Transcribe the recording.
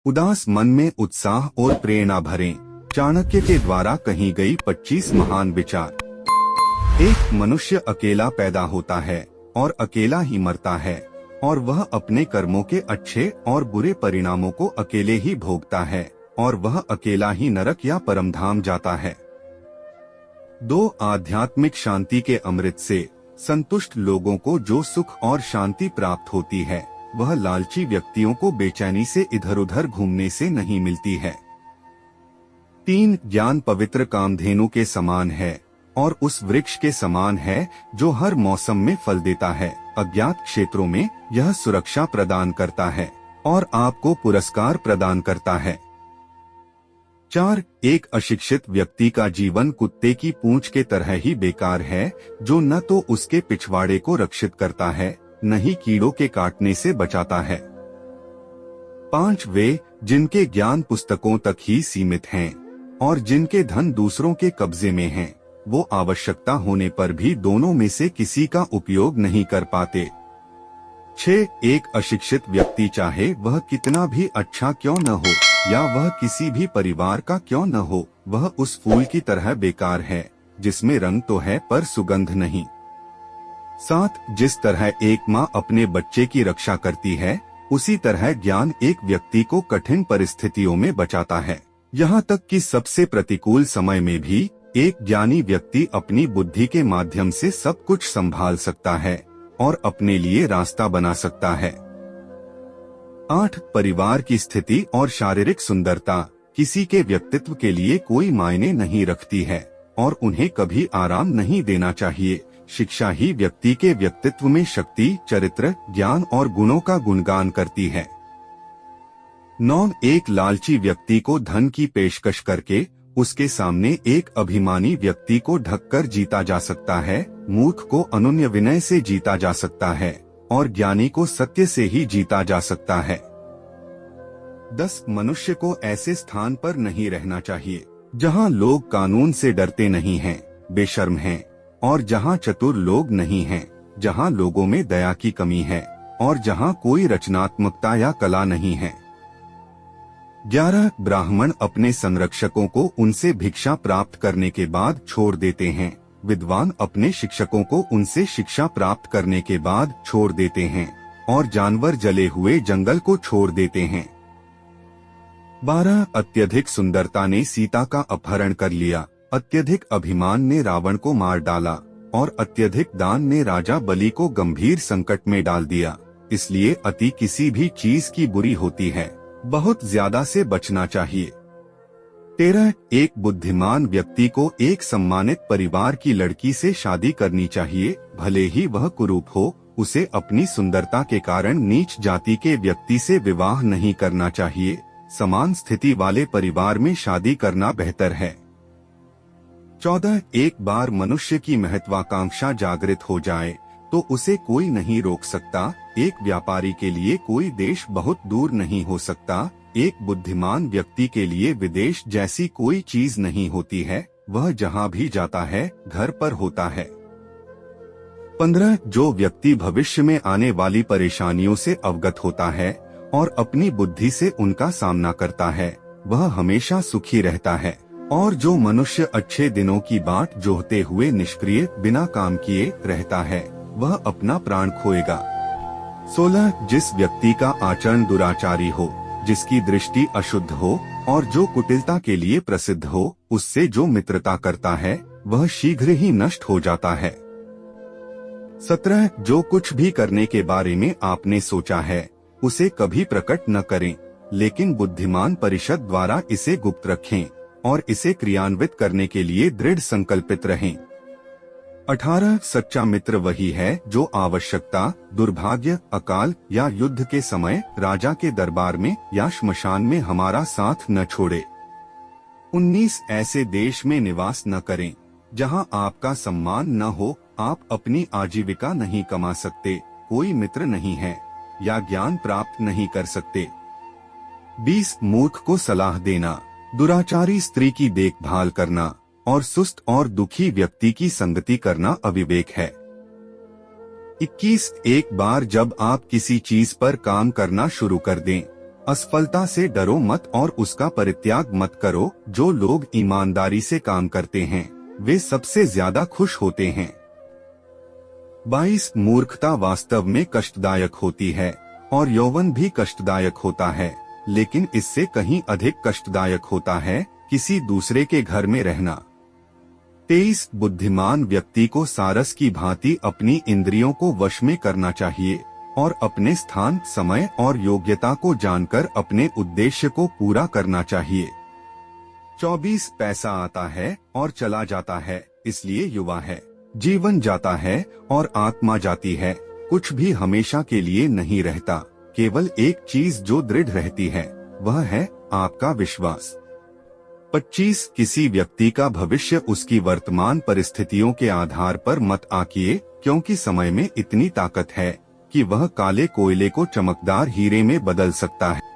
उदास मन में उत्साह और प्रेरणा भरें। चाणक्य के द्वारा कही गई 25 महान विचार। एक मनुष्य अकेला पैदा होता है और अकेला ही मरता है, और वह अपने कर्मों के अच्छे और बुरे परिणामों को अकेले ही भोगता है, और वह अकेला ही नरक या परमधाम जाता है। 2 आध्यात्मिक शांति के अमृत से संतुष्ट लोगों को जो सुख और शांति प्राप्त होती है, वह लालची व्यक्तियों को बेचैनी से इधर उधर घूमने से नहीं मिलती है। 3 ज्ञान पवित्र कामधेनु के समान है और उस वृक्ष के समान है जो हर मौसम में फल देता है। अज्ञात क्षेत्रों में यह सुरक्षा प्रदान करता है और आपको पुरस्कार प्रदान करता है। 4 एक अशिक्षित व्यक्ति का जीवन कुत्ते की पूंछ के तरह ही बेकार है, जो न तो उसके पिछवाड़े को रक्षित करता है, न ही कीड़ों के काटने से बचाता है। 5 वे जिनके ज्ञान पुस्तकों तक ही सीमित हैं और जिनके धन दूसरों के कब्जे में हैं, वो आवश्यकता होने पर भी दोनों में से किसी का उपयोग नहीं कर पाते। 6 एक अशिक्षित व्यक्ति चाहे वह कितना भी अच्छा क्यों न हो या वह किसी भी परिवार का क्यों न हो, वह उस फूल की तरह बेकार है जिसमें रंग तो है पर सुगंध नहीं। 7 जिस तरह एक माँ अपने बच्चे की रक्षा करती है, उसी तरह ज्ञान एक व्यक्ति को कठिन परिस्थितियों में बचाता है। यहाँ तक कि सबसे प्रतिकूल समय में भी एक ज्ञानी व्यक्ति अपनी बुद्धि के माध्यम से सब कुछ संभाल सकता है और अपने लिए रास्ता बना सकता है। 8 परिवार की स्थिति और शारीरिक सुंदरता किसी के व्यक्तित्व के लिए कोई मायने नहीं रखती है और उन्हें कभी आराम नहीं देना चाहिए। शिक्षा ही व्यक्ति के व्यक्तित्व में शक्ति, चरित्र, ज्ञान और गुणों का गुणगान करती है। 9 एक लालची व्यक्ति को धन की पेशकश करके उसके सामने एक अभिमानी व्यक्ति को ढककर जीता जा सकता है, मूर्ख को अनन्य विनय से जीता जा सकता है और ज्ञानी को सत्य से ही जीता जा सकता है। 10 मनुष्य को ऐसे स्थान पर नहीं रहना चाहिए जहां लोग कानून से डरते नहीं हैं, बेशर्म हैं, और जहां चतुर लोग नहीं हैं, जहां लोगों में दया की कमी है और जहां कोई रचनात्मकता या कला नहीं है। 11 ब्राह्मण अपने संरक्षकों को उनसे भिक्षा प्राप्त करने के बाद छोड़ देते हैं, विद्वान अपने शिक्षकों को उनसे शिक्षा प्राप्त करने के बाद छोड़ देते हैं, और जानवर जले हुए जंगल को छोड़ देते हैं। 12 अत्यधिक सुंदरता ने सीता का अपहरण कर लिया, अत्यधिक अभिमान ने रावण को मार डाला और अत्यधिक दान ने राजा बलि को गंभीर संकट में डाल दिया। इसलिए अति किसी भी चीज की बुरी होती है, बहुत ज्यादा से बचना चाहिए। 13 एक बुद्धिमान व्यक्ति को एक सम्मानित परिवार की लड़की से शादी करनी चाहिए, भले ही वह कुरूप हो। उसे अपनी सुंदरता के कारण नीच जाति के व्यक्ति से विवाह नहीं करना चाहिए। समान स्थिति वाले परिवार में शादी करना बेहतर है। 14 एक बार मनुष्य की महत्वाकांक्षा जागृत हो जाए तो उसे कोई नहीं रोक सकता। एक व्यापारी के लिए कोई देश बहुत दूर नहीं हो सकता। एक बुद्धिमान व्यक्ति के लिए विदेश जैसी कोई चीज नहीं होती है, वह जहाँ भी जाता है घर पर होता है। 15 जो व्यक्ति भविष्य में आने वाली परेशानियों से अवगत होता है और अपनी बुद्धि से उनका सामना करता है, वह हमेशा सुखी रहता है। और जो मनुष्य अच्छे दिनों की बाट जोहते हुए निष्क्रिय बिना काम किए रहता है, वह अपना प्राण खोएगा। 16 जिस व्यक्ति का आचरण दुराचारी हो, जिसकी दृष्टि अशुद्ध हो और जो कुटिलता के लिए प्रसिद्ध हो, उससे जो मित्रता करता है वह शीघ्र ही नष्ट हो जाता है। 17 जो कुछ भी करने के बारे में आपने सोचा है उसे कभी प्रकट न करें, लेकिन बुद्धिमान परिषद द्वारा इसे गुप्त रखें और इसे क्रियान्वित करने के लिए दृढ़ संकल्पित रहें। 18 सच्चा मित्र वही है जो आवश्यकता, दुर्भाग्य, अकाल या युद्ध के समय राजा के दरबार में या श्मशान में हमारा साथ न छोड़े। 19 ऐसे देश में निवास न करें जहां आपका सम्मान न हो, आप अपनी आजीविका नहीं कमा सकते, कोई मित्र नहीं है या ज्ञान प्राप्त नहीं कर सकते। 20 मूर्ख को सलाह देना, दुराचारी स्त्री की देखभाल करना और सुस्त और दुखी व्यक्ति की संगति करना अविवेक है। 21 एक बार जब आप किसी चीज पर काम करना शुरू कर दें, असफलता से डरो मत और उसका परित्याग मत करो। जो लोग ईमानदारी से काम करते हैं वे सबसे ज्यादा खुश होते हैं। 22 मूर्खता वास्तव में कष्टदायक होती है और यौवन भी कष्टदायक होता है, लेकिन इससे कहीं अधिक कष्टदायक होता है किसी दूसरे के घर में रहना। 23 बुद्धिमान व्यक्ति को सारस की भांति अपनी इंद्रियों को वश में करना चाहिए और अपने स्थान, समय और योग्यता को जानकर अपने उद्देश्य को पूरा करना चाहिए। 24 पैसा आता है और चला जाता है, इसलिए युवा है। जीवन जाता है और आत्मा जाती है, कुछ भी हमेशा के लिए नहीं रहता। केवल एक चीज जो दृढ़ रहती है वह है आपका विश्वास। 25 किसी व्यक्ति का भविष्य उसकी वर्तमान परिस्थितियों के आधार पर मत आंकिए, क्योंकि समय में इतनी ताकत है कि वह काले कोयले को चमकदार हीरे में बदल सकता है।